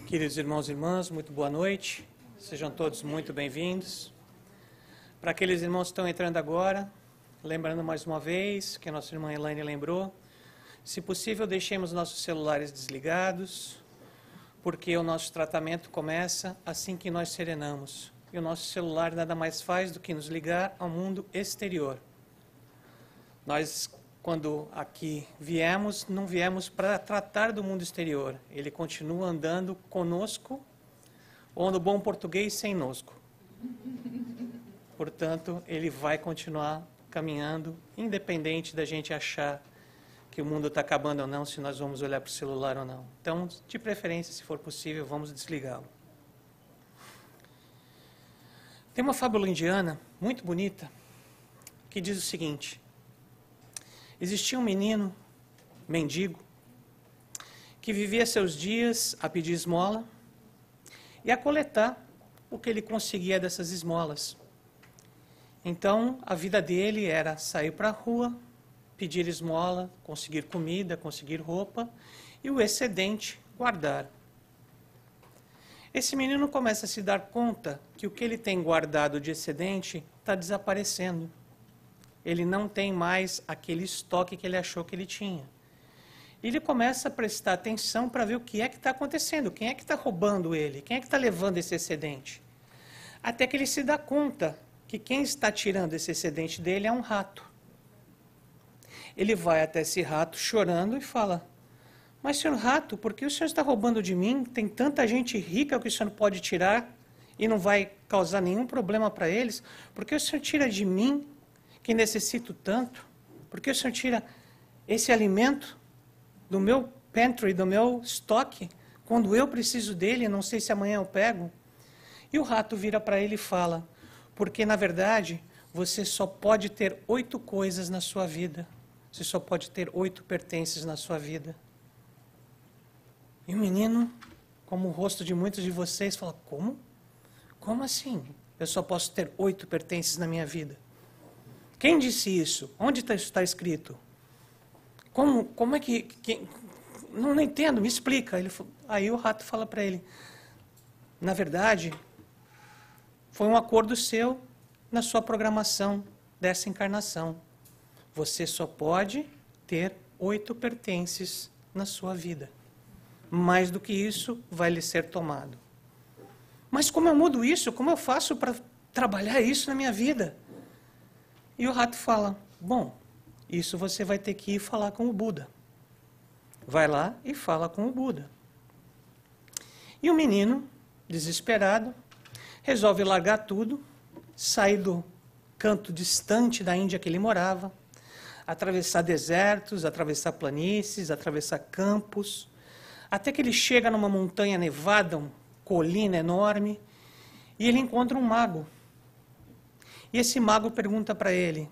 Queridos irmãos e irmãs, muito boa noite. Sejam todos muito bem-vindos. Para aqueles irmãos que estão entrando agora, lembrando mais uma vez que a nossa irmã Elaine lembrou, se possível deixemos nossos celulares desligados, porque o nosso tratamento começa assim que nós serenamos. E o nosso celular nada mais faz do que nos ligar ao mundo exterior. Nós, quando aqui viemos, não viemos para tratar do mundo exterior. Ele continua andando conosco, ou no bom português, sem nosco. Portanto, ele vai continuar caminhando, independente da gente achar que o mundo está acabando ou não, se nós vamos olhar para o celular ou não. Então, de preferência, se for possível, vamos desligá-lo. Tem uma fábula indiana, muito bonita, que diz o seguinte: existia um menino, mendigo, que vivia seus dias a pedir esmola e a coletar o que ele conseguia dessas esmolas. Então, a vida dele era sair para a rua, pedir esmola, conseguir comida, conseguir roupa e o excedente guardar. Esse menino começa a se dar conta que o que ele tem guardado de excedente está desaparecendo. Ele não tem mais aquele estoque que ele achou que ele tinha. Ele começa a prestar atenção para ver o que é que está acontecendo, quem é que está roubando ele, quem é que está levando esse excedente. Até que ele se dá conta que quem está tirando esse excedente dele é um rato. Ele vai até esse rato chorando e fala: mas, senhor rato, por que o senhor está roubando de mim? Tem tanta gente rica que o senhor pode tirar e não vai causar nenhum problema para eles. Por que o senhor tira de mim, que necessito tanto? Por que o senhor tira esse alimento do meu pantry, do meu estoque, quando eu preciso dele, não sei se amanhã eu pego? E o rato vira para ele e fala: porque, na verdade, você só pode ter 8 coisas na sua vida. Você só pode ter 8 pertences na sua vida. E o menino, como o rosto de muitos de vocês, fala: como? Como assim? Eu só posso ter 8 pertences na minha vida? Quem disse isso? Onde está escrito? Como é que... Não entendo, me explica. Aí o rato fala para ele: na verdade, foi um acordo seu na sua programação dessa encarnação. Você só pode ter 8 pertences na sua vida. Mais do que isso vai lhe ser tomado. Mas como eu mudo isso? Como eu faço para trabalhar isso na minha vida? E o rato fala: bom, isso você vai ter que ir falar com o Buda. Vai lá e fala com o Buda. E o menino, desesperado, resolve largar tudo, sair do canto distante da Índia que ele morava, atravessar desertos, atravessar planícies, atravessar campos, até que ele chega numa montanha nevada, uma colina enorme, e ele encontra um mago. E esse mago pergunta para ele: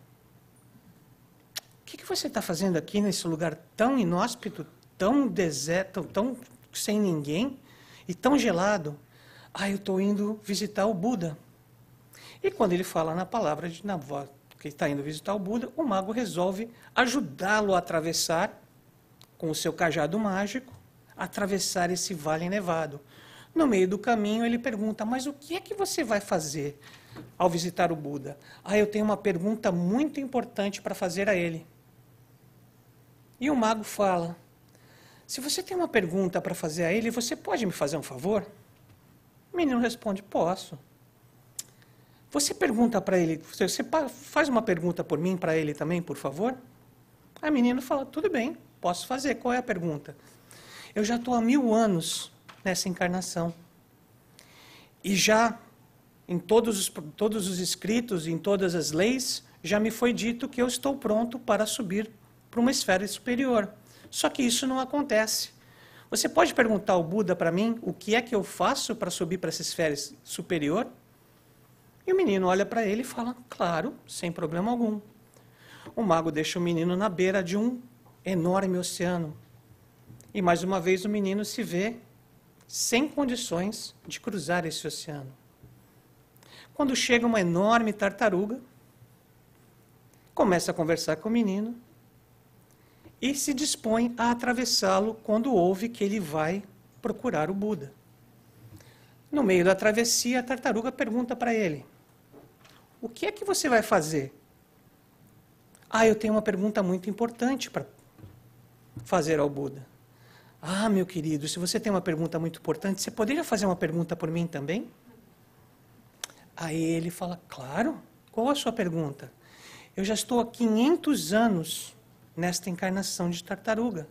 o que você está fazendo aqui nesse lugar tão inóspito, tão deserto, tão sem ninguém e tão gelado? Ah, eu estou indo visitar o Buda. E quando ele fala na palavra na voz que está indo visitar o Buda, o mago resolve ajudá-lo a atravessar, com o seu cajado mágico, atravessar esse vale nevado. No meio do caminho ele pergunta: mas o que é que você vai fazer ao visitar o Buda? Ah, eu tenho uma pergunta muito importante para fazer a ele. E o mago fala: se você tem uma pergunta para fazer a ele, você pode me fazer um favor? O menino responde: posso. Você pergunta para ele, você faz uma pergunta por mim para ele também, por favor? Aí o menino fala: tudo bem, posso fazer. Qual é a pergunta? Eu já estou há 1000 anos nessa encarnação. E já, em todos os escritos, em todas as leis, já me foi dito que eu estou pronto para subir para uma esfera superior. Só que isso não acontece. Você pode perguntar ao Buda para mim o que é que eu faço para subir para essa esfera superior? E o menino olha para ele e fala: claro, sem problema algum. O mago deixa o menino na beira de um enorme oceano. E mais uma vez o menino se vê sem condições de cruzar esse oceano. Quando chega uma enorme tartaruga, começa a conversar com o menino e se dispõe a atravessá-lo quando ouve que ele vai procurar o Buda. No meio da travessia, a tartaruga pergunta para ele: o que é que você vai fazer? Ah, eu tenho uma pergunta muito importante para fazer ao Buda. Ah, meu querido, se você tem uma pergunta muito importante, você poderia fazer uma pergunta por mim também? Aí ele fala: claro, qual a sua pergunta? Eu já estou há 500 anos nesta encarnação de tartaruga.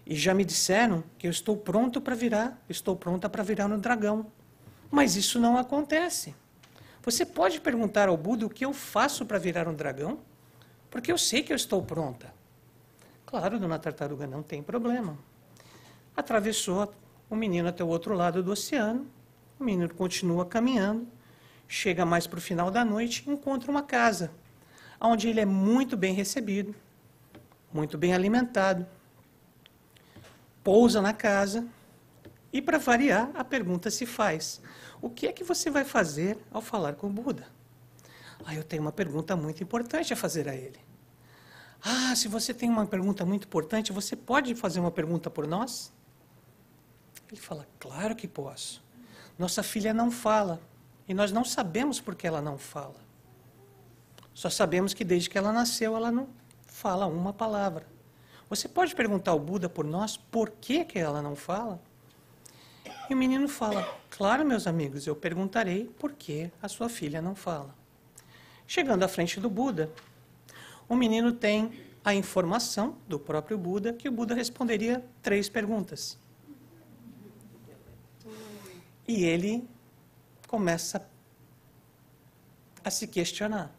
E já me disseram que eu estou pronta para virar um dragão. Mas isso não acontece. Você pode perguntar ao Buda o que eu faço para virar um dragão? Porque eu sei que eu estou pronta. Claro, dona Tartaruga, não tem problema. Atravessou o menino até o outro lado do oceano. O menino continua caminhando. Chega mais para o final da noite e encontra uma casa, onde ele é muito bem recebido, muito bem alimentado. Pousa na casa e, para variar, a pergunta se faz: o que é que você vai fazer ao falar com o Buda? Ah, eu tenho uma pergunta muito importante a fazer a ele. Ah, se você tem uma pergunta muito importante, você pode fazer uma pergunta por nós? Ele fala: claro que posso. Nossa filha não fala e nós não sabemos por que ela não fala. Só sabemos que desde que ela nasceu, ela não fala uma palavra. Você pode perguntar ao Buda por nós por que ela não fala? E o menino fala: claro, meus amigos, eu perguntarei por que a sua filha não fala. Chegando à frente do Buda, o menino tem a informação do próprio Buda que o Buda responderia 3 perguntas. E ele começa a se questionar.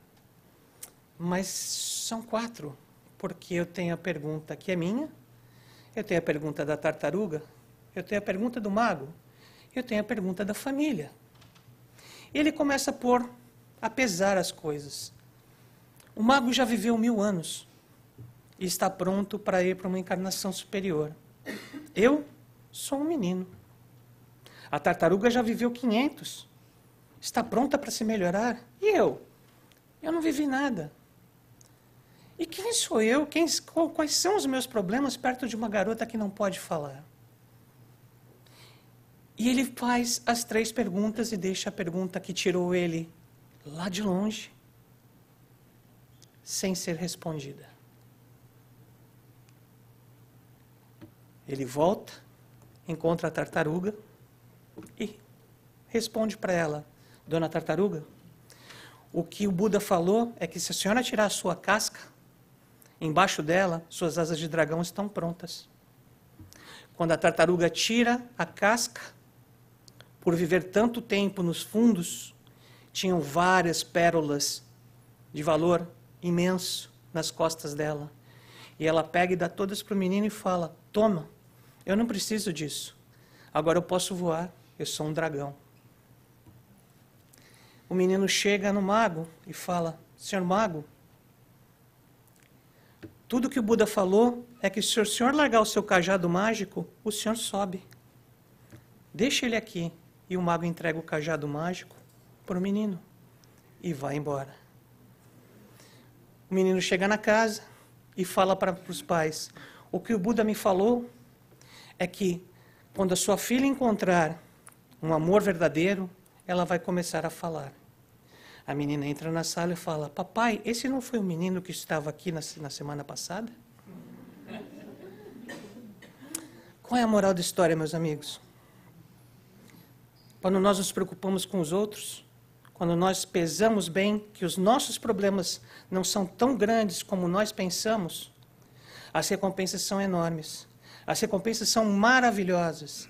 Mas são 4. Porque eu tenho a pergunta que é minha, eu tenho a pergunta da tartaruga, eu tenho a pergunta do mago, eu tenho a pergunta da família. E ele começa a pesar as coisas. O mago já viveu 1000 anos e está pronto para ir para uma encarnação superior. Eu sou um menino. A tartaruga já viveu 500, está pronta para se melhorar. E eu? Eu não vivi nada. E quem sou eu? Quais são os meus problemas perto de uma garota que não pode falar? E ele faz as 3 perguntas e deixa a pergunta que tirou ele lá de longe, sem ser respondida. Ele volta, encontra a tartaruga e responde para ela: dona Tartaruga, o que o Buda falou é que se a senhora tirar a sua casca, embaixo dela, suas asas de dragão estão prontas. Quando a tartaruga tira a casca, por viver tanto tempo nos fundos, tinham várias pérolas de valor imenso nas costas dela. E ela pega e dá todas para o menino e fala: toma, eu não preciso disso. Agora eu posso voar, eu sou um dragão. O menino chega no mago e fala: senhor mago, tudo que o Buda falou é que se o senhor largar o seu cajado mágico, o senhor sobe. Deixa ele aqui. E o mago entrega o cajado mágico para o menino e vai embora. O menino chega na casa e fala para os pais: o que o Buda me falou é que quando a sua filha encontrar um amor verdadeiro, ela vai começar a falar. A menina entra na sala e fala: papai, esse não foi o menino que estava aqui na semana passada? Qual é a moral da história, meus amigos? Quando nós nos preocupamos com os outros, quando nós pesamos bem que os nossos problemas não são tão grandes como nós pensamos, as recompensas são enormes. As recompensas são maravilhosas.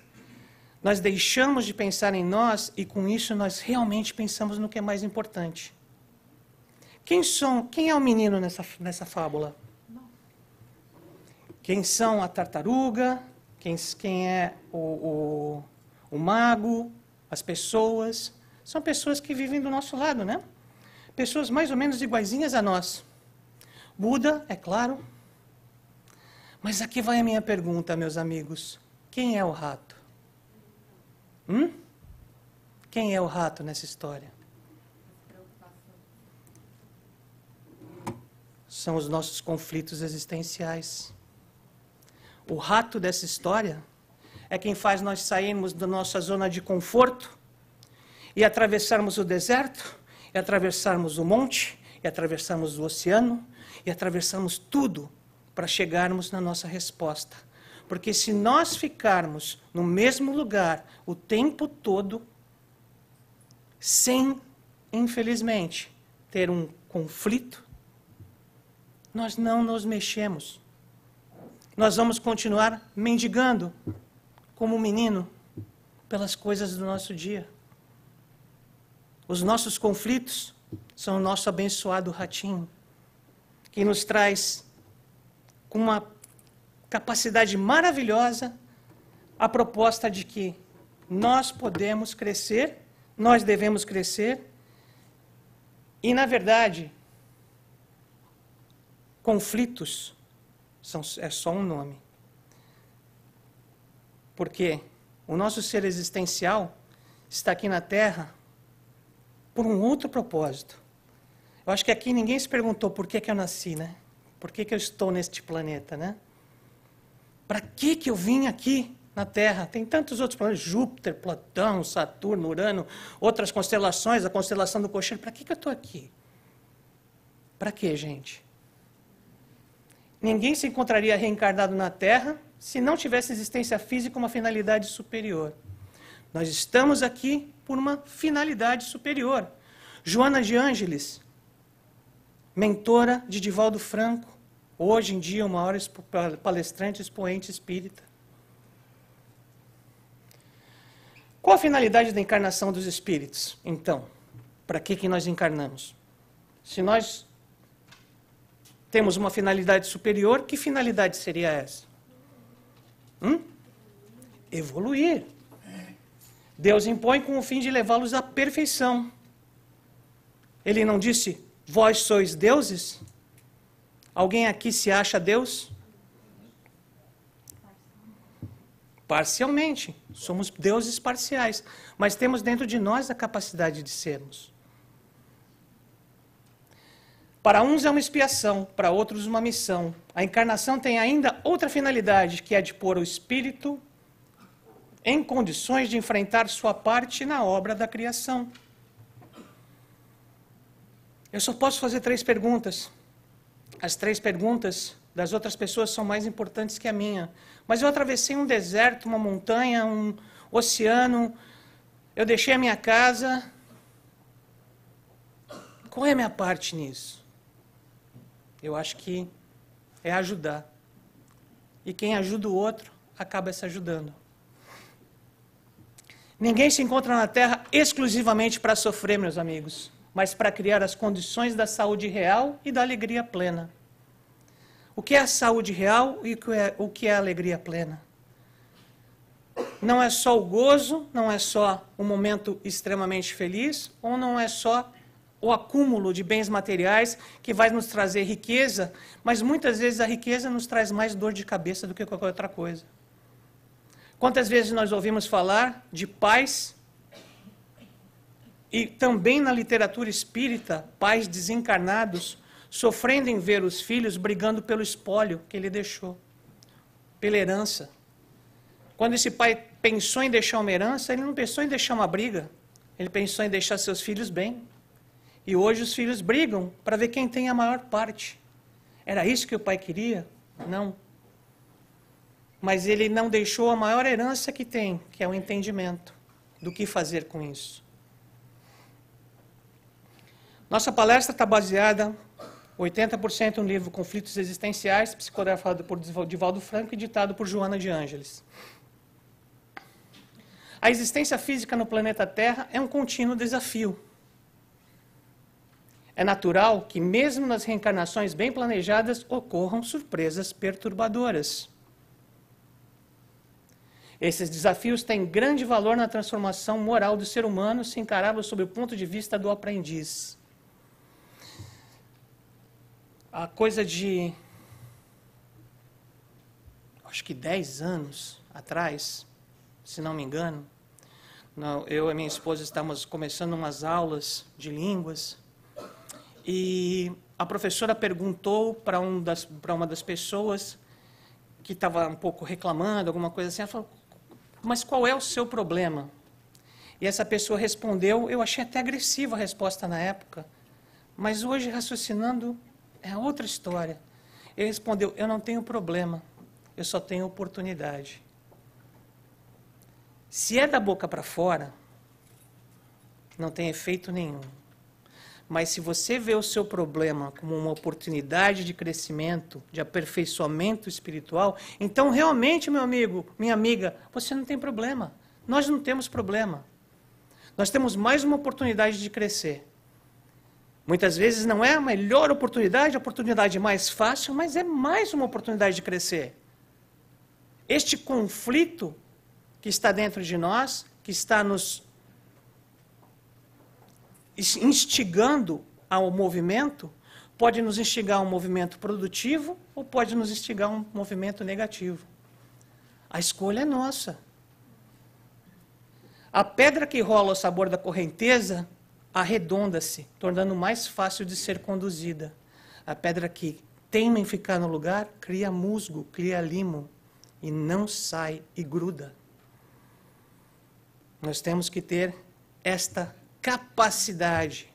Nós deixamos de pensar em nós e, com isso, nós realmente pensamos no que é mais importante. Quem é o menino nessa fábula? Quem são a tartaruga? Quem é o mago? As pessoas? São pessoas que vivem do nosso lado, né? Pessoas mais ou menos iguaizinhas a nós. Buda, é claro. Mas aqui vai a minha pergunta, meus amigos. Quem é o rato? Quem é o rato nessa história? São os nossos conflitos existenciais. O rato dessa história é quem faz nós sairmos da nossa zona de conforto e atravessarmos o deserto, e atravessarmos o monte, e atravessarmos o oceano, e atravessarmos tudo para chegarmos na nossa resposta. Porque se nós ficarmos no mesmo lugar o tempo todo, sem, infelizmente, ter um conflito, nós não nos mexemos. Nós vamos continuar mendigando, como um menino, pelas coisas do nosso dia. Os nossos conflitos são o nosso abençoado ratinho, que nos traz com uma capacidade maravilhosa a proposta de que nós podemos crescer, nós devemos crescer, e, na verdade, conflitos é só um nome. Porque o nosso ser existencial está aqui na Terra por um outro propósito. Eu acho que aqui ninguém se perguntou por que eu nasci, né? Por que eu estou neste planeta, né? Para que eu vim aqui na Terra? Tem tantos outros planetas, Júpiter, Plutão, Saturno, Urano, outras constelações, a constelação do Cocheiro. Para que eu estou aqui? Para quê, gente? Ninguém se encontraria reencarnado na Terra se não tivesse existência física uma finalidade superior. Nós estamos aqui por uma finalidade superior. Joana de Ângeles, mentora de Divaldo Franco, hoje em dia o maior palestrante e expoente espírita. Qual a finalidade da encarnação dos espíritos? Então, para que nós encarnamos? Se nós temos uma finalidade superior, que finalidade seria essa? Evoluir. Deus impõe com o fim de levá-los à perfeição. Ele não disse, vós sois deuses? Alguém aqui se acha Deus? Parcialmente. Somos deuses parciais. Mas temos dentro de nós a capacidade de sermos. Para uns é uma expiação, para outros uma missão. A encarnação tem ainda outra finalidade, que é de pôr o espírito em condições de enfrentar sua parte na obra da criação. Eu só posso fazer 3 perguntas. As 3 perguntas das outras pessoas são mais importantes que a minha. Mas eu atravessei um deserto, uma montanha, um oceano, eu deixei a minha casa. Qual é a minha parte nisso? Eu acho que é ajudar. E quem ajuda o outro, acaba se ajudando. Ninguém se encontra na Terra exclusivamente para sofrer, meus amigos, mas para criar as condições da saúde real e da alegria plena. O que é a saúde real e o que é a alegria plena? Não é só o gozo, não é só um momento extremamente feliz, ou não é só o acúmulo de bens materiais que vai nos trazer riqueza, mas muitas vezes a riqueza nos traz mais dor de cabeça do que qualquer outra coisa. Quantas vezes nós ouvimos falar de pais, e também na literatura espírita, pais desencarnados, sofrendo em ver os filhos brigando pelo espólio que ele deixou, pela herança. Quando esse pai pensou em deixar uma herança, ele não pensou em deixar uma briga, ele pensou em deixar seus filhos bem. E hoje os filhos brigam para ver quem tem a maior parte. Era isso que o pai queria? Não. Mas ele não deixou a maior herança que tem, que é o entendimento do que fazer com isso. Nossa palestra está baseada 80% no livro Conflitos Existenciais, psicografado por Divaldo Franco e ditado por Joana de Ângeles. A existência física no planeta Terra é um contínuo desafio. É natural que, mesmo nas reencarnações bem planejadas, ocorram surpresas perturbadoras. Esses desafios têm grande valor na transformação moral do ser humano se encará-los sob o ponto de vista do aprendiz. A coisa de, acho que 10 anos atrás, se não me engano, eu e minha esposa estávamos começando umas aulas de línguas, e a professora perguntou para uma das pessoas que estava um pouco reclamando, alguma coisa assim, ela falou, mas qual é o seu problema? E essa pessoa respondeu, eu achei até agressiva a resposta na época, mas hoje, raciocinando, é outra história. Ele respondeu, eu não tenho problema, eu só tenho oportunidade. Se é da boca para fora, não tem efeito nenhum. Mas se você vê o seu problema como uma oportunidade de crescimento, de aperfeiçoamento espiritual, então realmente, meu amigo, minha amiga, você não tem problema. Nós não temos problema. Nós temos mais uma oportunidade de crescer. Muitas vezes não é a melhor oportunidade, a oportunidade mais fácil, mas é mais uma oportunidade de crescer. Este conflito que está dentro de nós, que está nos instigando ao movimento, pode nos instigar a um movimento produtivo ou pode nos instigar a um movimento negativo. A escolha é nossa. A pedra que rola ao sabor da correnteza arredonda-se, tornando mais fácil de ser conduzida. A pedra que teima em ficar no lugar cria musgo, cria limo, e não sai e gruda. Nós temos que ter esta capacidade.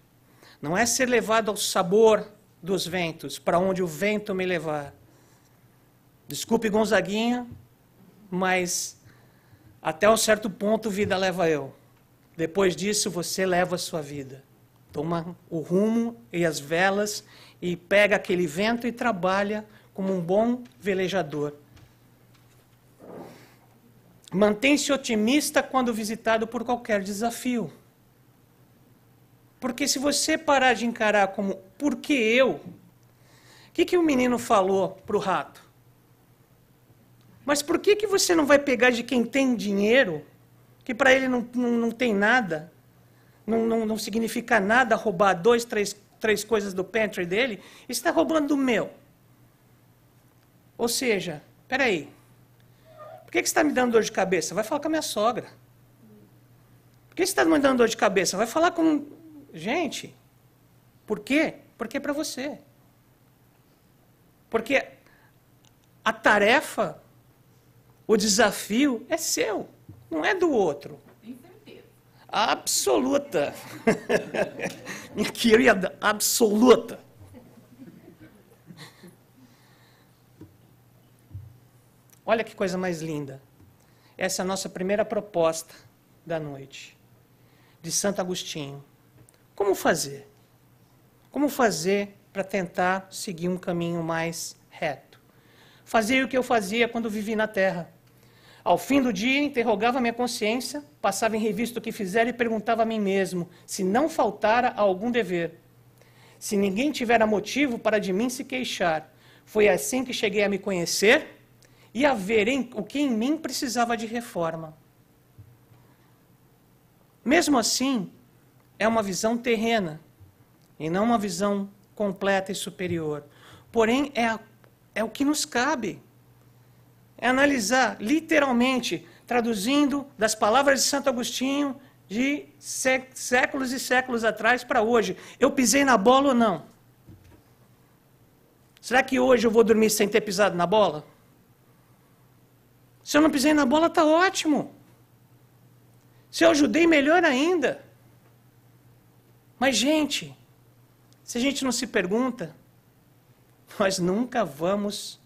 Não é ser levado ao sabor dos ventos, para onde o vento me levar. Desculpe, Gonzaguinha, mas até um certo ponto, vida leva eu. Depois disso, você leva a sua vida. Toma o rumo e as velas e pega aquele vento e trabalha como um bom velejador. Mantém-se otimista quando visitado por qualquer desafio. Porque se você parar de encarar como, por que eu? O que o menino falou para o rato? Mas por que você não vai pegar de quem tem dinheiro, que para ele não tem nada, não significa nada roubar 2, 3 coisas do pantry dele, e está roubando do meu? Ou seja, espera aí, por que você está me dando dor de cabeça? Vai falar com a minha sogra. Por que você está me dando dor de cabeça? Vai falar com... Gente, por quê? Porque é para você. Porque a tarefa, o desafio é seu, não é do outro. Tem certeza. Absoluta. Minha querida, absoluta. Olha que coisa mais linda. Essa é a nossa primeira proposta da noite, de Santo Agostinho. Como fazer? Como fazer para tentar seguir um caminho mais reto? Fazer o que eu fazia quando vivi na Terra. Ao fim do dia, interrogava minha consciência, passava em revista o que fizera e perguntava a mim mesmo se não faltara a algum dever. Se ninguém tivera motivo para de mim se queixar. Foi assim que cheguei a me conhecer e a ver o que em mim precisava de reforma. Mesmo assim, é uma visão terrena e não uma visão completa e superior. Porém, é o que nos cabe. É analisar, literalmente, traduzindo das palavras de Santo Agostinho de séculos e séculos atrás para hoje. Eu pisei na bola ou não? Será que hoje eu vou dormir sem ter pisado na bola? Se eu não pisei na bola, está ótimo. Se eu ajudei, melhor ainda. Mas, gente, se a gente não se pergunta, nós nunca vamos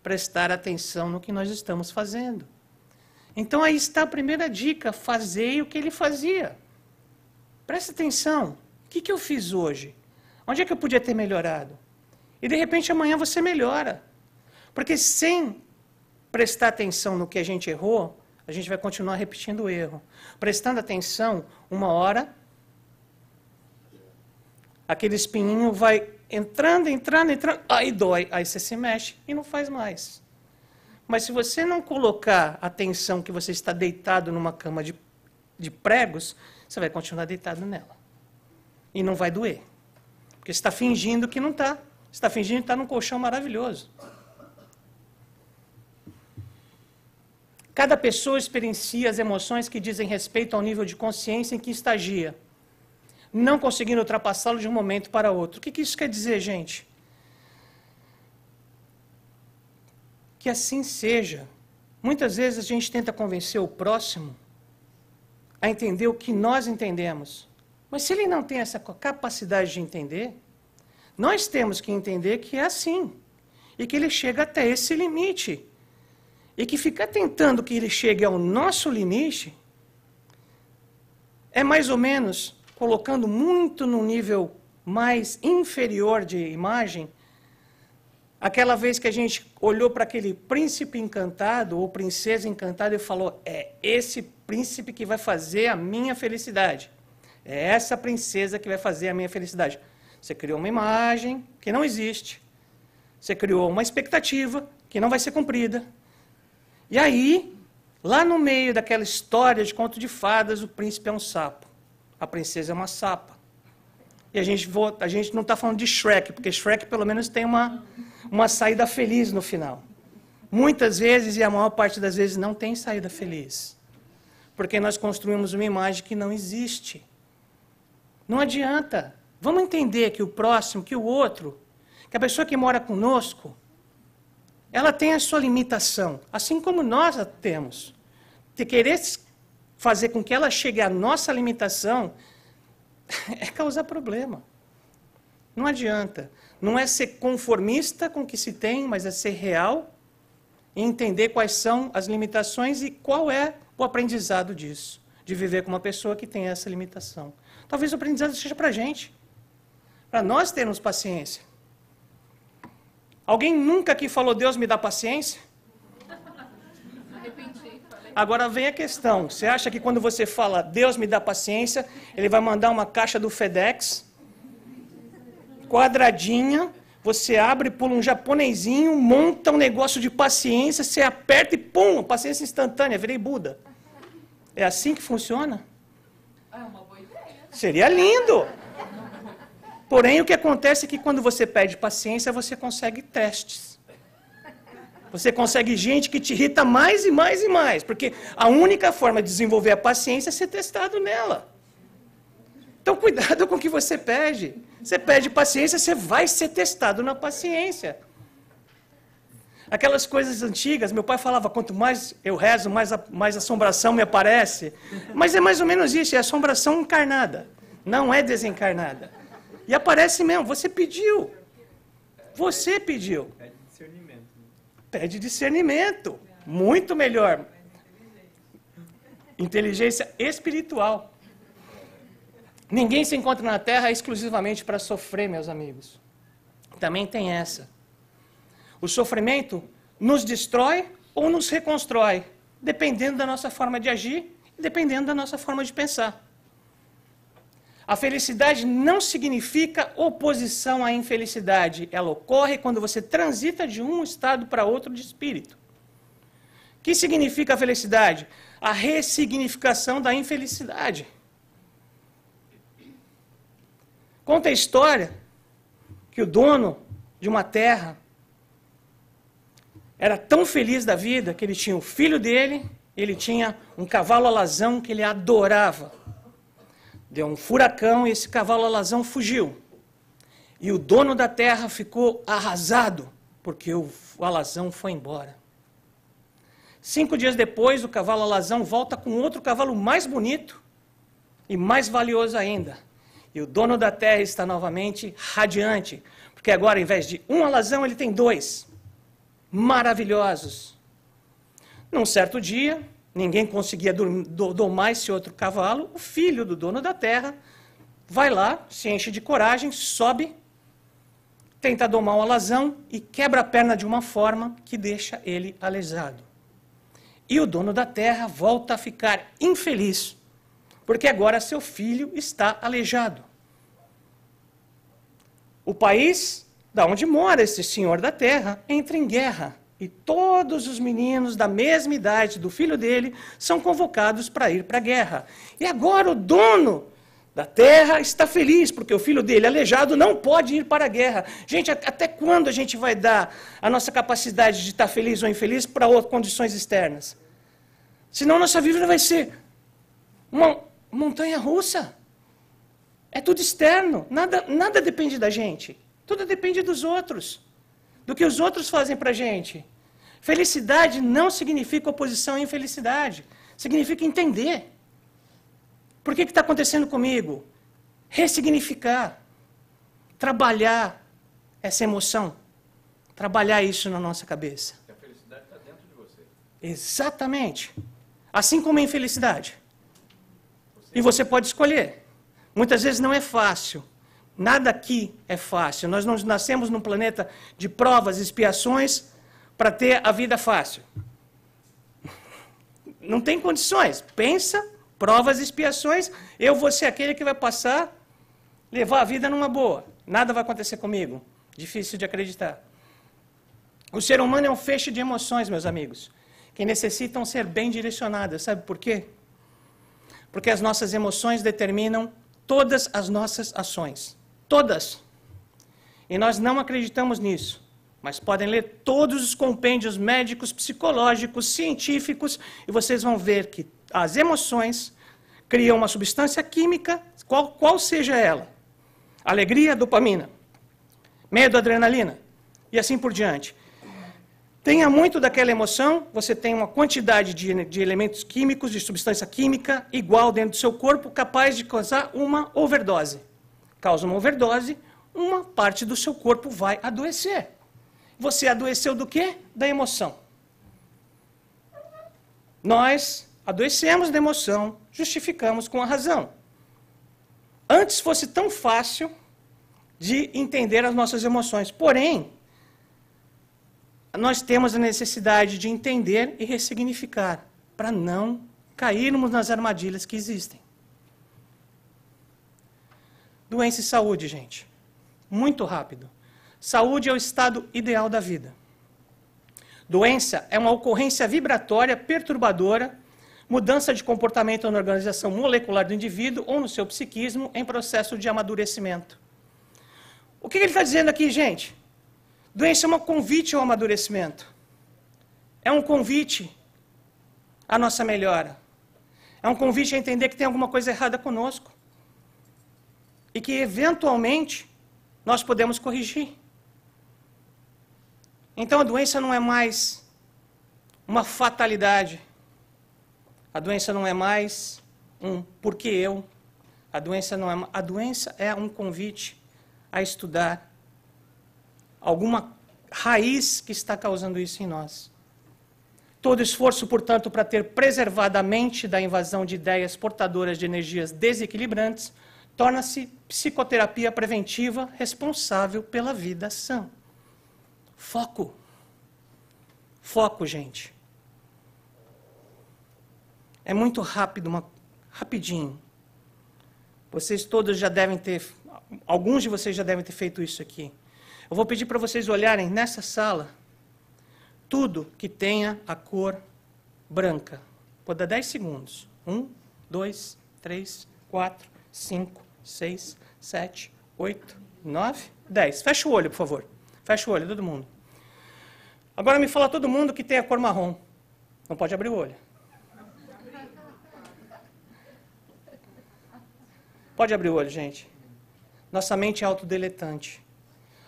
prestar atenção no que nós estamos fazendo. Então, aí está a primeira dica, fazei o que ele fazia. Presta atenção, o que eu fiz hoje? Onde é que eu podia ter melhorado? E, de repente, amanhã você melhora. Porque sem prestar atenção no que a gente errou, a gente vai continuar repetindo o erro. Prestando atenção, uma hora, aquele espinhinho vai entrando, aí dói, aí você se mexe e não faz mais. Mas se você não colocar atenção que você está deitado numa cama de pregos, você vai continuar deitado nela. E não vai doer. Porque você está fingindo que não está. Você está fingindo que está num colchão maravilhoso. Cada pessoa experiencia as emoções que dizem respeito ao nível de consciência em que estagia, não conseguindo ultrapassá-lo de um momento para outro. O que isso quer dizer, gente? Que assim seja. Muitas vezes a gente tenta convencer o próximo a entender o que nós entendemos. Mas se ele não tem essa capacidade de entender, nós temos que entender que é assim. E que ele chega até esse limite. E que ficar tentando que ele chegue ao nosso limite é mais ou menos colocando muito no nível mais inferior de imagem, aquela vez que a gente olhou para aquele príncipe encantado ou princesa encantada e falou, é esse príncipe que vai fazer a minha felicidade. É essa princesa que vai fazer a minha felicidade. Você criou uma imagem que não existe. Você criou uma expectativa que não vai ser cumprida. E aí, lá no meio daquela história de conto de fadas, o príncipe é um sapo. A princesa é uma sapa. E a gente não está falando de Shrek, porque Shrek pelo menos tem uma saída feliz no final. Muitas vezes, e a maior parte das vezes, não tem saída feliz. Porque nós construímos uma imagem que não existe. Não adianta. Vamos entender que o próximo, que o outro, que a pessoa que mora conosco, ela tem a sua limitação, assim como nós a temos. De querer fazer com que ela chegue à nossa limitação é causar problema. Não adianta. Não é ser conformista com o que se tem, mas é ser real e entender quais são as limitações e qual é o aprendizado disso, de viver com uma pessoa que tem essa limitação. Talvez o aprendizado seja para a gente, para nós termos paciência. Alguém nunca aqui falou, Deus me dá paciência? Agora vem a questão, você acha que quando você fala, Deus me dá paciência, ele vai mandar uma caixa do FedEx, quadradinha, você abre, pula um japonesinho, monta um negócio de paciência, você aperta e pum, paciência instantânea, virei Buda. É assim que funciona? É uma boa ideia. Seria lindo. Porém, o que acontece é que quando você pede paciência, você consegue testes. Você consegue gente que te irrita mais e mais e mais, porque a única forma de desenvolver a paciência é ser testado nela. Então, cuidado com o que você pede. Você pede paciência, você vai ser testado na paciência. Aquelas coisas antigas, meu pai falava, quanto mais eu rezo, mais assombração me aparece. Mas é mais ou menos isso, é assombração encarnada, não é desencarnada. E aparece mesmo, você pediu. Você pediu. Pede discernimento. Pede discernimento. Muito melhor. Inteligência espiritual. Ninguém se encontra na Terra exclusivamente para sofrer, meus amigos. Também tem essa. O sofrimento nos destrói ou nos reconstrói, dependendo da nossa forma de agir, dependendo da nossa forma de pensar. A felicidade não significa oposição à infelicidade. Ela ocorre quando você transita de um estado para outro de espírito. O que significa a felicidade? A ressignificação da infelicidade. Conta a história que o dono de uma terra era tão feliz da vida que ele tinha o filho dele, ele tinha um cavalo alazão que ele adorava. Deu um furacão e esse cavalo alazão fugiu. E o dono da terra ficou arrasado, porque o alazão foi embora. 5 dias depois, o cavalo alazão volta com outro cavalo mais bonito e mais valioso ainda. E o dono da terra está novamente radiante, porque agora, ao invés de um alazão, ele tem 2. Maravilhosos. Num certo dia, ninguém conseguia domar esse outro cavalo, o filho do dono da terra vai lá, se enche de coragem, sobe, tenta domar o alazão e quebra a perna de uma forma que deixa ele aleijado. E o dono da terra volta a ficar infeliz, porque agora seu filho está aleijado. O país da onde mora esse senhor da terra entra em guerra. E todos os meninos da mesma idade do filho dele são convocados para ir para a guerra. E agora o dono da terra está feliz, porque o filho dele, aleijado, não pode ir para a guerra. Gente, até quando a gente vai dar a nossa capacidade de estar feliz ou infeliz para condições externas? Senão nossa vida vai ser uma montanha russa. É tudo externo, nada depende da gente. Tudo depende dos outros. Do que os outros fazem para a gente. Felicidade não significa oposição à infelicidade. Significa entender. Por que está acontecendo comigo? Ressignificar. Trabalhar essa emoção. Trabalhar isso na nossa cabeça. A felicidade está dentro de você. Exatamente. Assim como a infelicidade. E você pode escolher. Muitas vezes não é fácil. Nada aqui é fácil. Nós não nascemos num planeta de provas e expiações para ter a vida fácil. Não tem condições. Pensa, provas e expiações, eu vou ser aquele que vai passar, levar a vida numa boa. Nada vai acontecer comigo. Difícil de acreditar. O ser humano é um feixe de emoções, meus amigos, que necessitam ser bem direcionadas. Sabe por quê? Porque as nossas emoções determinam todas as nossas ações. Todas. E nós não acreditamos nisso. Mas podem ler todos os compêndios médicos, psicológicos, científicos, e vocês vão ver que as emoções criam uma substância química, qual seja ela. Alegria, dopamina. Medo, adrenalina. E assim por diante. Tenha muito daquela emoção, você tem uma quantidade de elementos químicos, de substância química, igual dentro do seu corpo, capaz de causar uma overdose. Causa uma overdose, uma parte do seu corpo vai adoecer. Você adoeceu do quê? Da emoção. Nós adoecemos da emoção, justificamos com a razão. Antes fosse tão fácil de entender as nossas emoções. Porém, nós temos a necessidade de entender e ressignificar, para não cairmos nas armadilhas que existem. Doença e saúde, gente. Muito rápido. Saúde é o estado ideal da vida. Doença é uma ocorrência vibratória perturbadora, mudança de comportamento na organização molecular do indivíduo ou no seu psiquismo em processo de amadurecimento. O que ele está dizendo aqui, gente? Doença é um convite ao amadurecimento. É um convite à nossa melhora. É um convite a entender que tem alguma coisa errada conosco. E que, eventualmente, nós podemos corrigir. Então, a doença não é mais uma fatalidade. A doença não é mais um porque eu. A doença é um convite a estudar alguma raiz que está causando isso em nós. Todo esforço, portanto, para ter preservado a mente da invasão de ideias portadoras de energias desequilibrantes torna-se psicoterapia preventiva responsável pela vida sã. Foco. Foco, gente. É muito rápido, rapidinho. Vocês todos já devem ter, alguns de vocês já devem ter feito isso aqui. Eu vou pedir para vocês olharem nessa sala tudo que tenha a cor branca. Vou dar 10 segundos. 1, 2, 3, 4, 5, 6, 7, 8, 9, 10. Fecha o olho, por favor. Fecha o olho, todo mundo. Agora me fala todo mundo que tem a cor marrom. Não pode abrir o olho. Pode abrir o olho, gente. Nossa mente é autodeletante.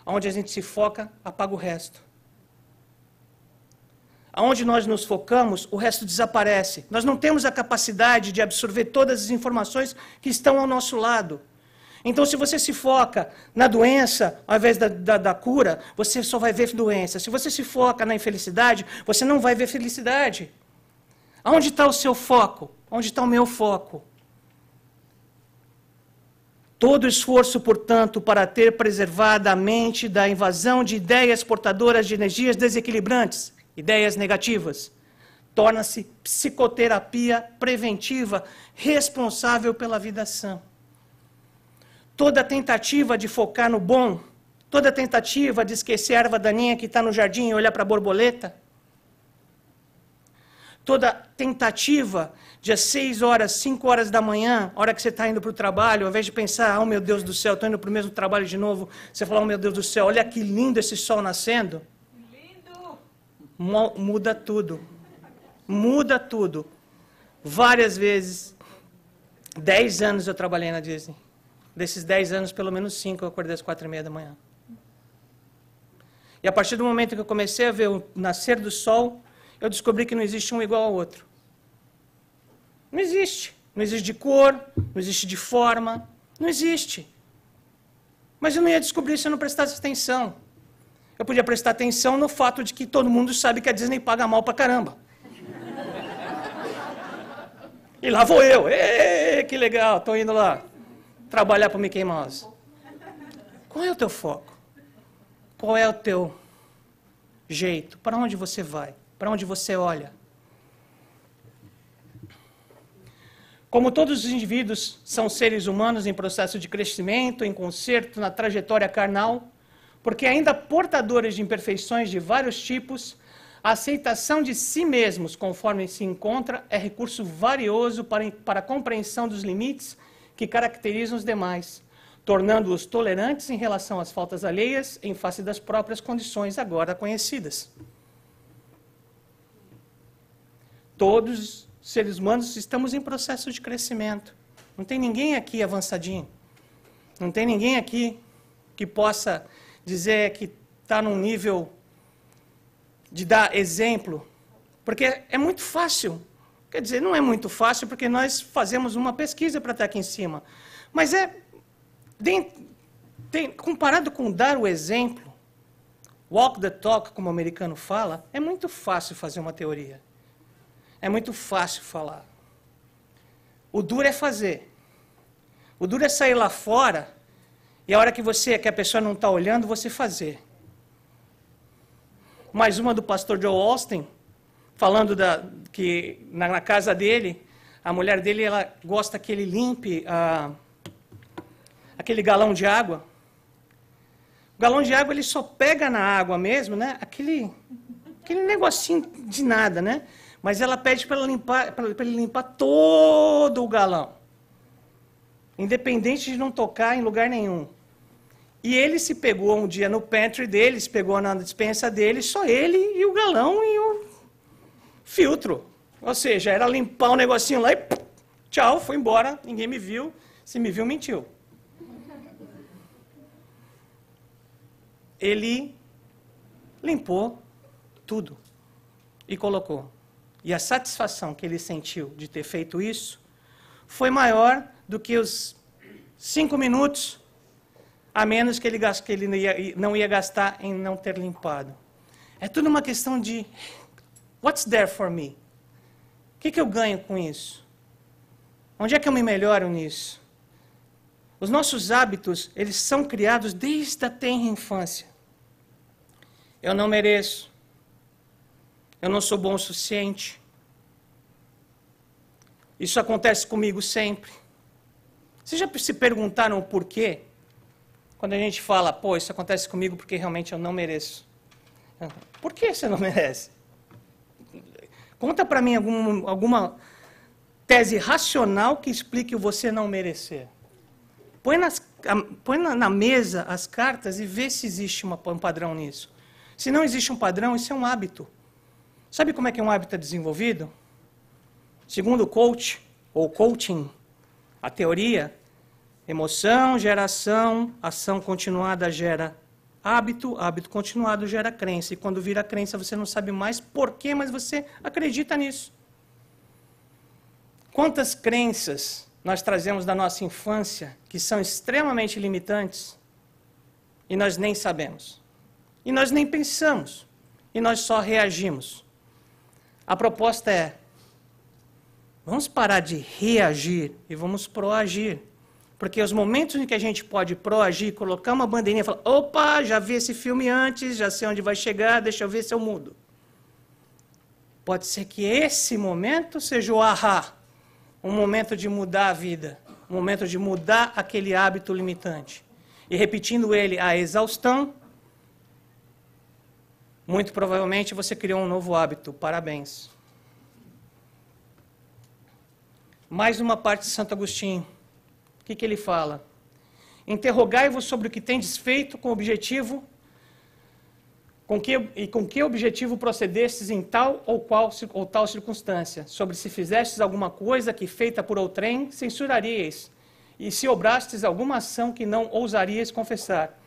Onde a gente se foca, apaga o resto. Aonde nós nos focamos, o resto desaparece. Nós não temos a capacidade de absorver todas as informações que estão ao nosso lado. Então, se você se foca na doença, ao invés da cura, você só vai ver doença. Se você se foca na infelicidade, você não vai ver felicidade. Aonde está o seu foco? Onde está o meu foco? Todo esforço, portanto, para ter preservada a mente da invasão de ideias portadoras de energias desequilibrantes, ideias negativas, torna-se psicoterapia preventiva responsável pela vida sã. Toda tentativa de focar no bom, toda tentativa de esquecer a erva daninha que está no jardim e olhar para a borboleta, toda tentativa de às 6 horas, 5 horas da manhã, a hora que você está indo para o trabalho, ao invés de pensar, oh meu Deus do céu, estou indo para o mesmo trabalho de novo, você fala, oh meu Deus do céu, olha que lindo esse sol nascendo. Lindo! Muda tudo. Muda tudo. Várias vezes, 10 anos eu trabalhei na Disney. Desses 10 anos, pelo menos 5 eu acordei às 4h30 da manhã. E a partir do momento que eu comecei a ver o nascer do sol, eu descobri que não existe um igual ao outro. Não existe. não existe de cor, não existe de forma, não existe. Mas eu não ia descobrir se eu não prestasse atenção. Eu podia prestar atenção no fato de que todo mundo sabe que a Disney paga mal pra caramba. E lá vou eu. Ê, que legal, estou indo lá trabalhar para o Mickey Mouse. Qual é o teu foco? Qual é o teu jeito? Para onde você vai? Para onde você olha? Como todos os indivíduos são seres humanos em processo de crescimento, em conserto, na trajetória carnal, porque ainda portadores de imperfeições de vários tipos, a aceitação de si mesmos, conforme se encontra, é recurso valioso para a compreensão dos limites que caracterizam os demais, tornando-os tolerantes em relação às faltas alheias em face das próprias condições agora conhecidas. Todos os seres humanos estamos em processo de crescimento. Não tem ninguém aqui avançadinho. Não tem ninguém aqui que possa dizer que está num nível de dar exemplo, porque é muito fácil. Quer dizer, não é muito fácil, porque nós fazemos uma pesquisa para estar aqui em cima. Mas comparado com dar o exemplo, walk the talk, como o americano fala, é muito fácil fazer uma teoria. É muito fácil falar. O duro é fazer. O duro é sair lá fora e a hora que a pessoa não está olhando, você fazer. Mais uma do pastor Joe Austin, falando que na casa dele, a mulher dele ela gosta que ele limpe aquele galão de água. O galão de água ele só pega na água mesmo, né? Aquele negocinho de nada, né? Mas ela pede para ele limpar todo o galão, independente de não tocar em lugar nenhum. E ele se pegou um dia no pantry dele, se pegou na despensa dele, só ele e o galão e o filtro. Ou seja, era limpar o negocinho lá e tchau, foi embora, ninguém me viu. Se me viu, mentiu. Ele limpou tudo e colocou. E a satisfação que ele sentiu de ter feito isso foi maior do que os 5 minutos a menos que ele não ia gastar em não ter limpado. É tudo uma questão de what's there for me? O que eu ganho com isso? Onde é que eu me melhoro nisso? Os nossos hábitos, eles são criados desde a tenra infância. Eu não mereço. Eu não sou bom o suficiente. Isso acontece comigo sempre. Vocês já se perguntaram o porquê? Quando a gente fala, pô, isso acontece comigo porque realmente eu não mereço. Por que você não merece? Conta para mim alguma tese racional que explique o você não merecer. Põe na mesa as cartas e vê se existe um padrão nisso. Se não existe um padrão, isso é um hábito. Sabe como é que um hábito é desenvolvido? Segundo o coach, ou coaching, a teoria, emoção gera ação, ação continuada gera hábito, hábito continuado gera crença. E quando vira crença, você não sabe mais porquê, mas você acredita nisso. Quantas crenças nós trazemos da nossa infância que são extremamente limitantes e nós nem sabemos. E nós nem pensamos. E nós só reagimos. A proposta é, vamos parar de reagir e vamos proagir. Porque os momentos em que a gente pode proagir, colocar uma bandeirinha e falar, opa, já vi esse filme antes, já sei onde vai chegar, deixa eu ver se eu mudo. Pode ser que esse momento seja o ahá, um momento de mudar a vida, um momento de mudar aquele hábito limitante. E repetindo ele à exaustão, muito provavelmente você criou um novo hábito. Parabéns. Mais uma parte de Santo Agostinho. O que ele fala? Interrogai-vos sobre o que tendes feito com objetivo, com que objetivo procedestes em tal ou tal circunstância, sobre se fizestes alguma coisa que feita por outrem, censuraríeis, e se obrastes alguma ação que não ousaríeis confessar.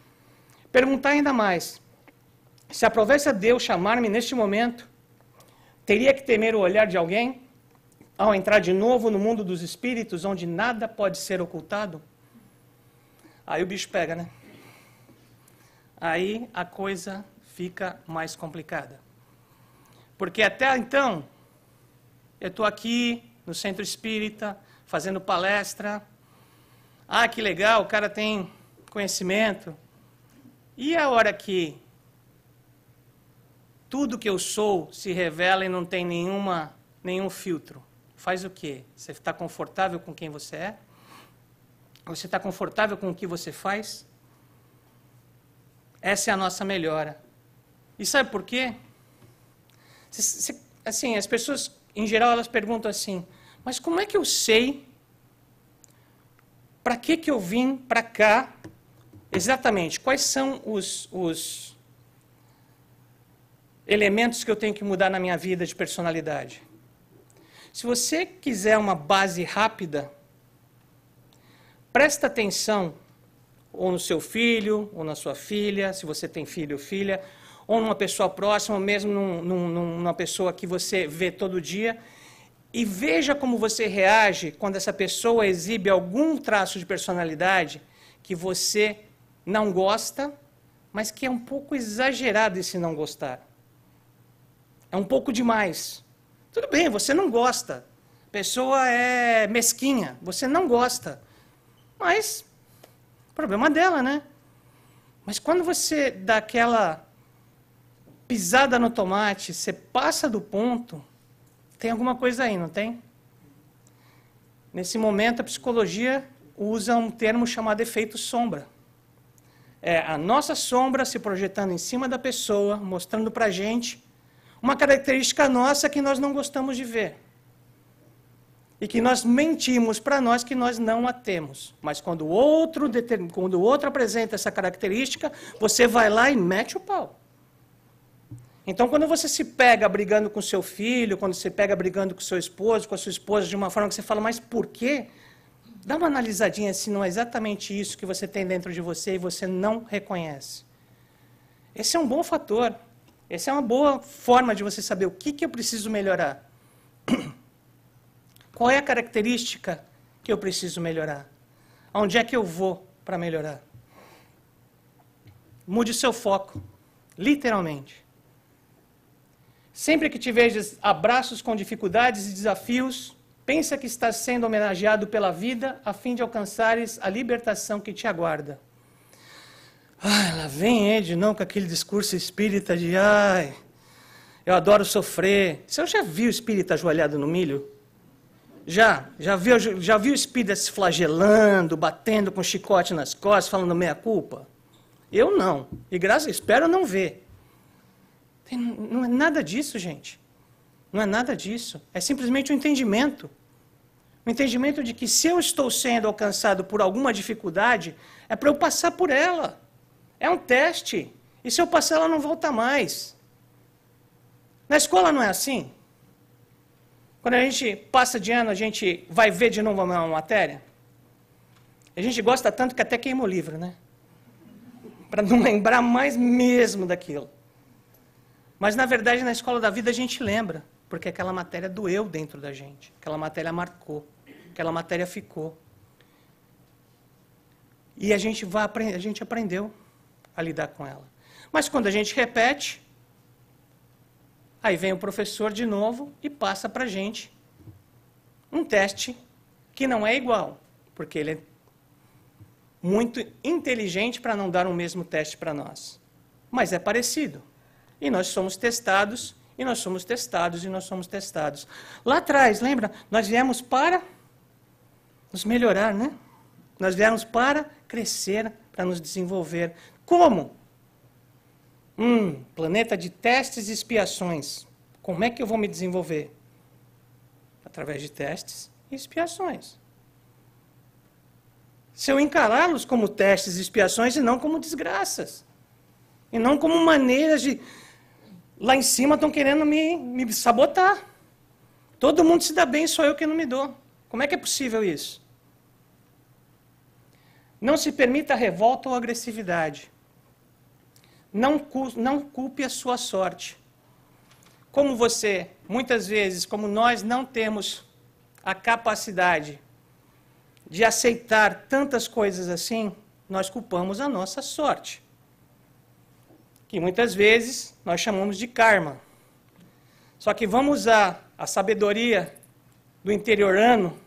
Perguntai ainda mais, se aprovesse a Deus chamar-me neste momento, teria que temer o olhar de alguém? ao entrar de novo no mundo dos espíritos, onde nada pode ser ocultado, aí o bicho pega, né? Aí a coisa fica mais complicada. Porque até então, eu estou aqui no centro espírita, fazendo palestra. Ah, que legal, o cara tem conhecimento. E a hora que tudo que eu sou se revela e não tem nenhum filtro? Faz o quê? Você está confortável com quem você é? Você está confortável com o que você faz? Essa é a nossa melhora. E sabe por quê? Assim, as pessoas, em geral, elas perguntam assim, mas como é que eu sei para que eu vim para cá exatamente? Quais são os elementos que eu tenho que mudar na minha vida de personalidade? Se você quiser uma base rápida, presta atenção ou no seu filho, ou na sua filha, se você tem filho ou filha, ou numa pessoa próxima, ou mesmo numa pessoa que você vê todo dia, e veja como você reage quando essa pessoa exibe algum traço de personalidade que você não gosta, mas que é um pouco exagerado esse não gostar. É um pouco demais. Tudo bem, você não gosta. A pessoa é mesquinha, você não gosta. Mas, problema dela, né? Mas quando você dá aquela pisada no tomate, você passa do ponto, tem alguma coisa aí, não tem? Nesse momento, a psicologia usa um termo chamado efeito sombra. É a nossa sombra se projetando em cima da pessoa, mostrando para a gente uma característica nossa que nós não gostamos de ver. E que nós mentimos para nós que nós não a temos. Mas quando o outro apresenta essa característica, você vai lá e mete o pau. Então, quando você se pega brigando com seu filho, quando você pega brigando com seu esposo, com a sua esposa, de uma forma que você fala, mas por quê? Dá uma analisadinha se não é exatamente isso que você tem dentro de você e você não reconhece. Esse é um bom fator. Essa é uma boa forma de você saber o que eu preciso melhorar. Qual é a característica que eu preciso melhorar? Onde é que eu vou para melhorar? Mude seu foco, literalmente. Sempre que tiveres abraços com dificuldades e desafios, pensa que estás sendo homenageado pela vida a fim de alcançares a libertação que te aguarda. Ai, lá vem ele de novo com aquele discurso espírita de ai, eu adoro sofrer. Você já viu o espírita ajoelhado no milho? Já viu o espírita se flagelando, batendo com chicote nas costas, falando meia culpa? Eu não. E espero não ver. Não é nada disso, gente. Não é nada disso. É simplesmente um entendimento. O entendimento de que se eu estou sendo alcançado por alguma dificuldade, é para eu passar por ela. É um teste. E se eu passar, ela não volta mais. Na escola não é assim? Quando a gente passa de ano, a gente vai ver de novo uma matéria. A gente gosta tanto que até queima o livro, né? Para não lembrar mais mesmo daquilo. Mas, na verdade, na escola da vida a gente lembra, porque aquela matéria doeu dentro da gente. Aquela matéria marcou. Aquela matéria ficou. E a gente aprendeu a lidar com ela. Mas quando a gente repete, aí vem o professor de novo e passa para a gente um teste que não é igual, porque ele é muito inteligente para não dar o mesmo teste para nós. Mas é parecido. E nós somos testados, e nós somos testados, e nós somos testados. Lá atrás, lembra? Nós viemos para nos melhorar, né? Nós viemos para crescer, para nos desenvolver. Como? Planeta de testes e expiações. Como é que eu vou me desenvolver? Através de testes e expiações. Se eu encará-los como testes e expiações e não como desgraças. E não como maneiras de... Lá em cima estão querendo me sabotar. Todo mundo se dá bem, só eu que não me dou. Como é que é possível isso? Não se permita revolta ou agressividade. Não culpe a sua sorte. Como você, muitas vezes, como nós não temos a capacidade de aceitar tantas coisas assim, nós culpamos a nossa sorte, que muitas vezes nós chamamos de karma. Só que vamos usar a sabedoria do interiorano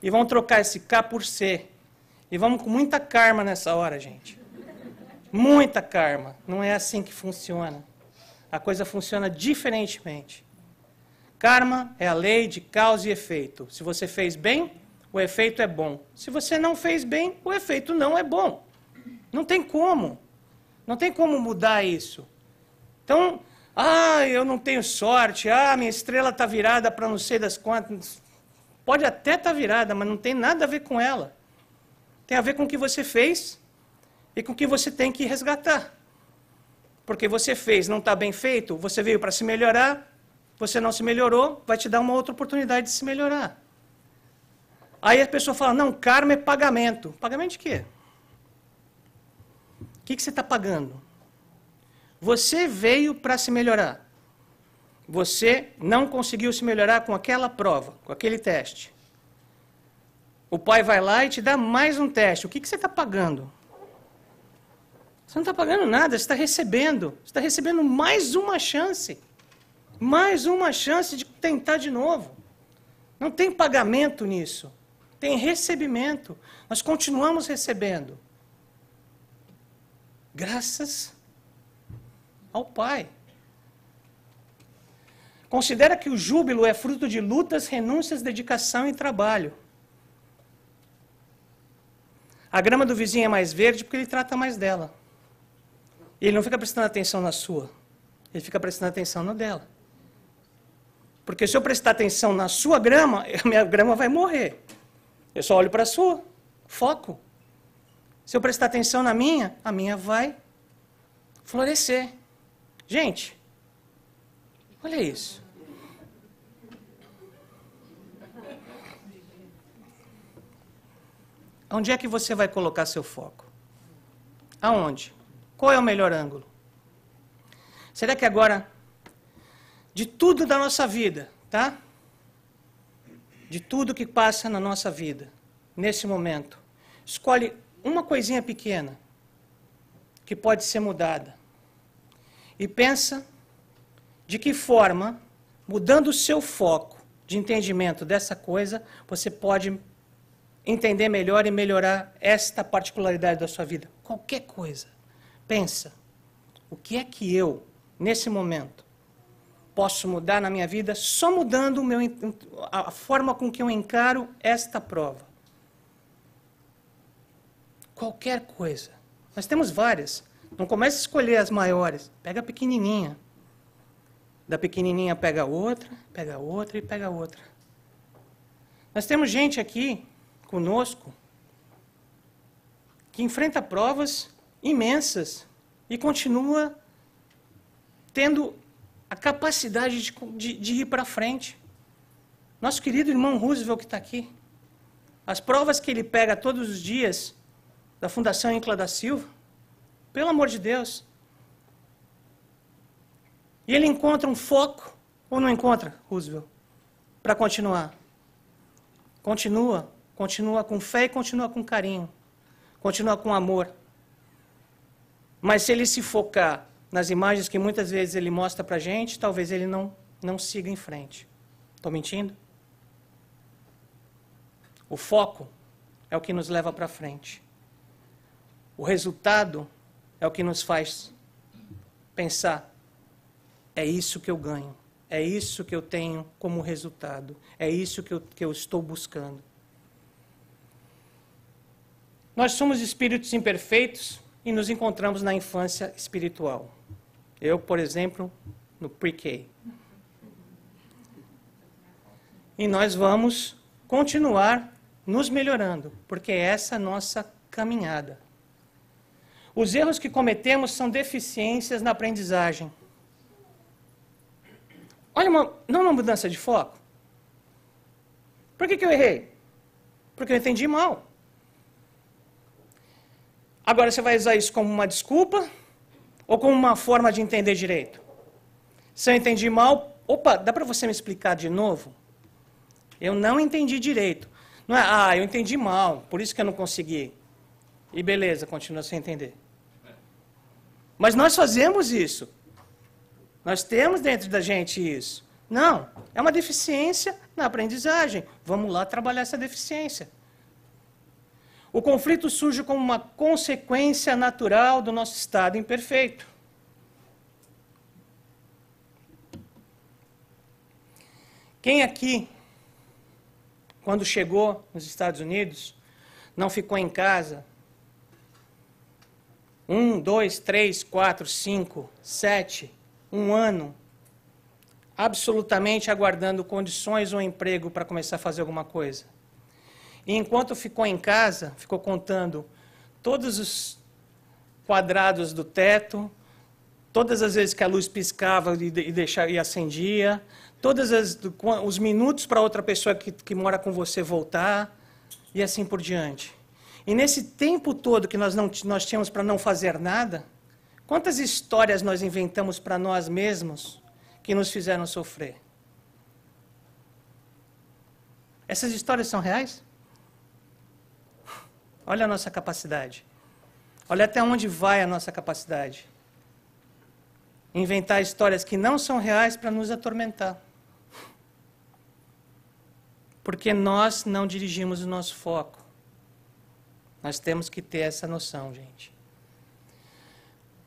e vamos trocar esse K por C. E vamos com muita karma nessa hora, gente. Muita karma. Não é assim que funciona. A coisa funciona diferentemente. Karma é a lei de causa e efeito. Se você fez bem, o efeito é bom. Se você não fez bem, o efeito não é bom. Não tem como. Não tem como mudar isso. Então, eu não tenho sorte, minha estrela está virada para não sei das quantas. Pode até estar virada, mas não tem nada a ver com ela. Tem a ver com o que você fez e com o que você tem que resgatar. Porque você fez, não está bem feito, você veio para se melhorar, você não se melhorou, vai te dar uma outra oportunidade de se melhorar. Aí a pessoa fala, não, karma é pagamento. Pagamento de quê? O que você está pagando? Você veio para se melhorar. Você não conseguiu se melhorar com aquela prova, com aquele teste. O pai vai lá e te dá mais um teste. O que você está pagando? Você não está pagando nada, você está recebendo. Você está recebendo mais uma chance. Mais uma chance de tentar de novo. Não tem pagamento nisso. Tem recebimento. Nós continuamos recebendo. Graças ao Pai. Considera que o júbilo é fruto de lutas, renúncias, dedicação e trabalho. A grama do vizinho é mais verde porque ele trata mais dela. E ele não fica prestando atenção na sua. Ele fica prestando atenção na dela. Porque se eu prestar atenção na sua grama, a minha grama vai morrer. Eu só olho para a sua. Foco. Se eu prestar atenção na minha, a minha vai florescer. Gente, olha isso. Onde é que você vai colocar seu foco? Aonde? Qual é o melhor ângulo? Será que agora, de tudo da nossa vida, tá? De tudo que passa na nossa vida, nesse momento, escolhe uma coisinha pequena que pode ser mudada. E pensa de que forma, mudando o seu foco de entendimento dessa coisa, você pode entender melhor e melhorar esta particularidade da sua vida. Qualquer coisa. Pensa, o que é que eu, nesse momento, posso mudar na minha vida só mudando a forma com que eu encaro esta prova? Qualquer coisa. Nós temos várias. Não comece a escolher as maiores. Pega a pequenininha. Da pequenininha pega outra e pega outra. Nós temos gente aqui conosco que enfrenta provas imensas e continua tendo a capacidade de ir para frente. Nosso querido irmão Roosevelt que está aqui. As provas que ele pega todos os dias da Fundação Incla da Silva, pelo amor de Deus. E ele encontra um foco, ou não encontra, Roosevelt, para continuar. Continua com fé e continua com carinho. Continua com amor. Mas se ele se focar nas imagens que muitas vezes ele mostra para a gente, talvez ele não siga em frente. Estou mentindo? O foco é o que nos leva para frente. O resultado é o que nos faz pensar, é isso que eu ganho, é isso que eu tenho como resultado, é isso que eu estou buscando. Nós somos espíritos imperfeitos e nos encontramos na infância espiritual. Eu, por exemplo, no pre-K. E nós vamos continuar nos melhorando, porque essa é a nossa caminhada. Os erros que cometemos são deficiências na aprendizagem. Olha, não uma mudança de foco. Por que eu errei? Porque eu entendi mal. Agora você vai usar isso como uma desculpa ou como uma forma de entender direito? Se eu entendi mal, opa, dá para você me explicar de novo? Eu não entendi direito. Não é, eu entendi mal, por isso que eu não consegui. E beleza, continua sem entender. Mas nós fazemos isso. Nós temos dentro da gente isso. Não, é uma deficiência na aprendizagem. Vamos lá trabalhar essa deficiência. O conflito surge como uma consequência natural do nosso estado imperfeito. Quem aqui, quando chegou nos Estados Unidos, não ficou em casa 1, 2, 3, 4, 5, 7, um ano, absolutamente aguardando condições ou emprego para começar a fazer alguma coisa? E enquanto ficou em casa, ficou contando todos os quadrados do teto, todas as vezes que a luz piscava e acendia, todos os minutos para outra pessoa que mora com você voltar, e assim por diante. E nesse tempo todo que nós tínhamos para não fazer nada, quantas histórias nós inventamos para nós mesmos que nos fizeram sofrer? Essas histórias são reais? Olha a nossa capacidade. Olha até onde vai a nossa capacidade. Inventar histórias que não são reais para nos atormentar. Porque nós não dirigimos o nosso foco. Nós temos que ter essa noção, gente.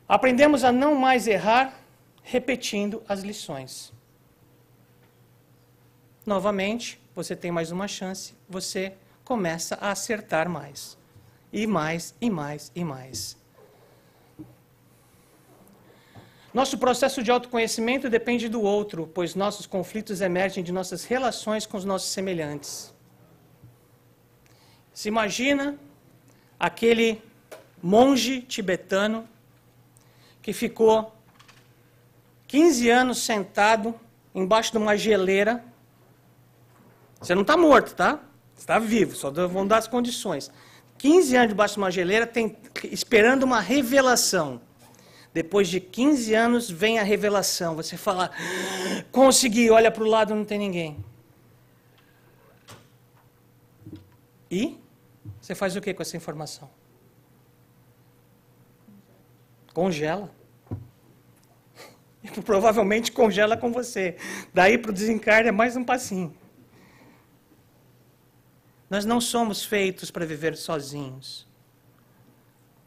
Aprendemos a não mais errar repetindo as lições. Novamente, você tem mais uma chance, você começa a acertar mais. E mais, e mais, e mais. Nosso processo de autoconhecimento depende do outro, pois nossos conflitos emergem de nossas relações com os nossos semelhantes. Se imagina aquele monge tibetano que ficou 15 anos sentado embaixo de uma geleira. Você não está morto, tá? Você está vivo, só vão dar as condições. 15 anos debaixo de uma geleira, esperando uma revelação. Depois de 15 anos, vem a revelação. Você fala, consegui, olha para o lado, não tem ninguém. E você faz o que com essa informação? Congela. E provavelmente congela com você. Daí para o desencarne é mais um passinho. Nós não somos feitos para viver sozinhos.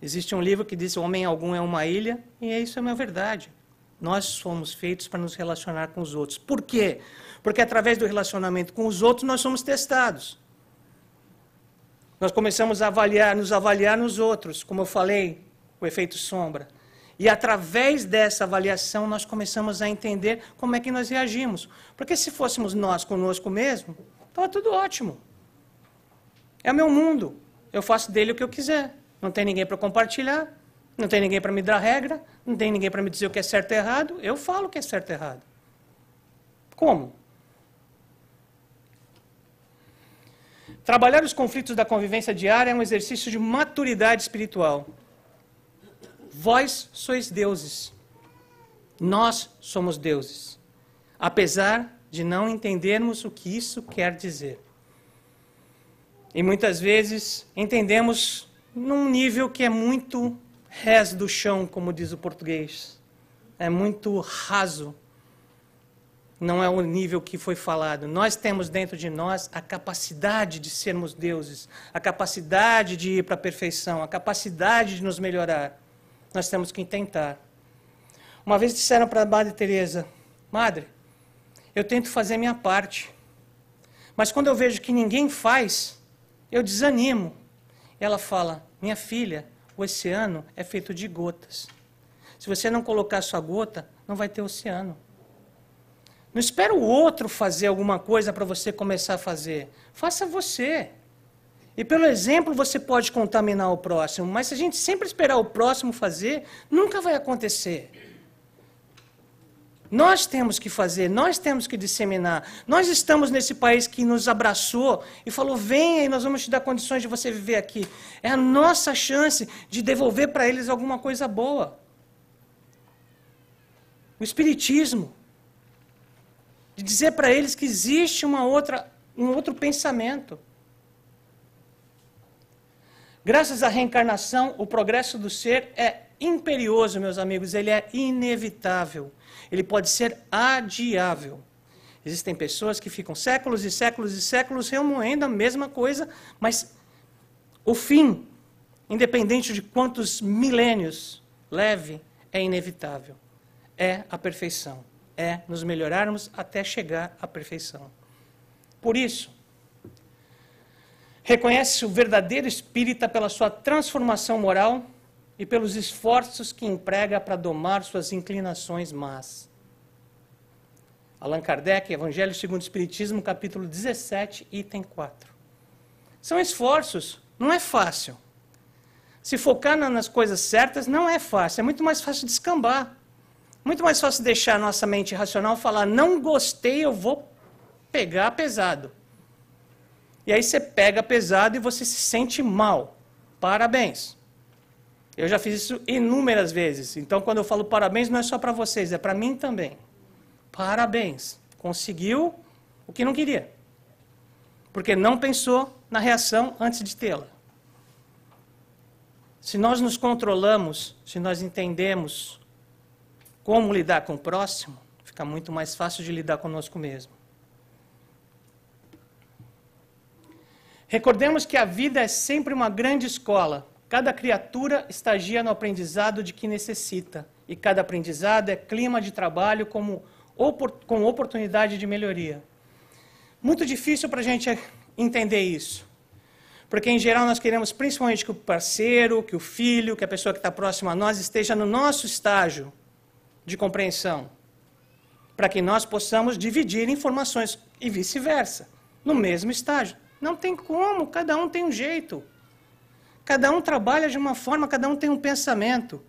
Existe um livro que diz: o homem algum é uma ilha, e isso é uma verdade. Nós somos feitos para nos relacionar com os outros. Por quê? Porque através do relacionamento com os outros nós somos testados. Nós começamos a nos avaliar nos outros, como eu falei, o efeito sombra. E através dessa avaliação nós começamos a entender como é que nós reagimos. Porque se fôssemos nós conosco mesmo, estava tudo ótimo. É o meu mundo. Eu faço dele o que eu quiser. Não tem ninguém para compartilhar, não tem ninguém para me dar regra, não tem ninguém para me dizer o que é certo e errado. Eu falo o que é certo e errado. Como? Trabalhar os conflitos da convivência diária é um exercício de maturidade espiritual. Vós sois deuses. Nós somos deuses. Apesar de não entendermos o que isso quer dizer. E muitas vezes entendemos num nível que é muito res do chão, como diz o português. É muito raso. Não é o nível que foi falado. Nós temos dentro de nós a capacidade de sermos deuses, a capacidade de ir para a perfeição, a capacidade de nos melhorar. Nós temos que tentar. Uma vez disseram para a Madre Teresa: Madre, eu tento fazer a minha parte, mas quando eu vejo que ninguém faz, eu desanimo. Ela fala: minha filha, o oceano é feito de gotas. Se você não colocar a sua gota, não vai ter oceano. Não espera o outro fazer alguma coisa para você começar a fazer. Faça você. E pelo exemplo você pode contaminar o próximo, mas se a gente sempre esperar o próximo fazer, nunca vai acontecer. Nós temos que fazer, nós temos que disseminar. Nós estamos nesse país que nos abraçou e falou: venha e nós vamos te dar condições de você viver aqui. É a nossa chance de devolver para eles alguma coisa boa. O Espiritismo. De dizer para eles que existe uma outra um outro pensamento. Graças à reencarnação, o progresso do ser é imperioso, meus amigos, ele é inevitável. Ele pode ser adiável. Existem pessoas que ficam séculos e séculos e séculos remoendo a mesma coisa, mas o fim, independente de quantos milênios leve, é inevitável. É a perfeição. É nos melhorarmos até chegar à perfeição. Por isso, reconhece-se o verdadeiro espírita pela sua transformação moral e pelos esforços que emprega para domar suas inclinações más. Allan Kardec, Evangelho segundo o Espiritismo, capítulo 17, item 4. São esforços, não é fácil. Se focar nas coisas certas não é fácil, é muito mais fácil descambar. Muito mais fácil deixar a nossa mente racional falar, não gostei, eu vou pegar pesado. E aí você pega pesado e você se sente mal. Parabéns. Eu já fiz isso inúmeras vezes. Então, quando eu falo parabéns, não é só para vocês, é para mim também. Parabéns. Conseguiu o que não queria. Porque não pensou na reação antes de tê-la. Se nós nos controlamos, se nós entendemos como lidar com o próximo, fica muito mais fácil de lidar conosco mesmo. Recordemos que a vida é sempre uma grande escola. Cada criatura estagia no aprendizado de que necessita. E cada aprendizado é clima de trabalho com oportunidade de melhoria. Muito difícil para a gente entender isso. Porque, em geral, nós queremos principalmente que o parceiro, que o filho, que a pessoa que está próxima a nós esteja no nosso estágio de compreensão. Para que nós possamos dividir informações e vice-versa, no mesmo estágio. Não tem como, cada um tem um jeito. Cada um trabalha de uma forma, cada um tem um pensamento.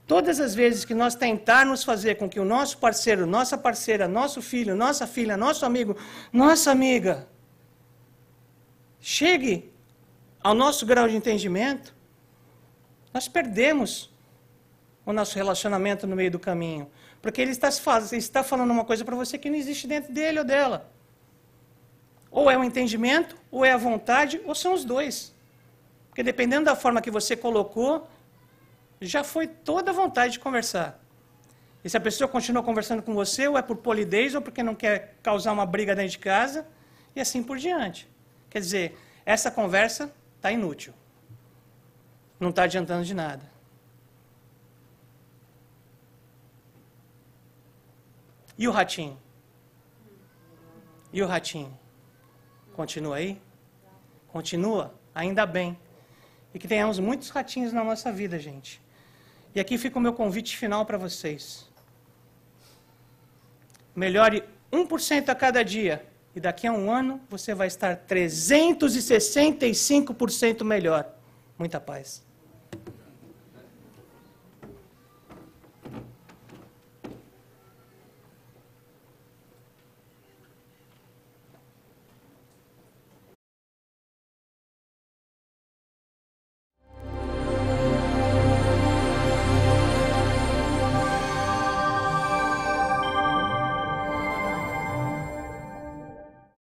Todas as vezes que nós tentarmos fazer com que o nosso parceiro, nossa parceira, nosso filho, nossa filha, nosso amigo, nossa amiga, chegue ao nosso grau de entendimento, nós perdemos o nosso relacionamento no meio do caminho. Porque ele está falando uma coisa para você que não existe dentro dele ou dela. Ou é o entendimento, ou é a vontade, ou são os dois. Porque dependendo da forma que você colocou, já foi toda a vontade de conversar. E se a pessoa continua conversando com você, ou é por polidez, ou porque não quer causar uma briga dentro de casa, e assim por diante. Quer dizer, essa conversa está inútil. Não está adiantando de nada. E o ratinho? E o ratinho? Continua aí? Continua? Ainda bem. E que tenhamos muitos ratinhos na nossa vida, gente. E aqui fica o meu convite final para vocês. Melhore 1% a cada dia. E daqui a um ano, você vai estar 365% melhor. Muita paz.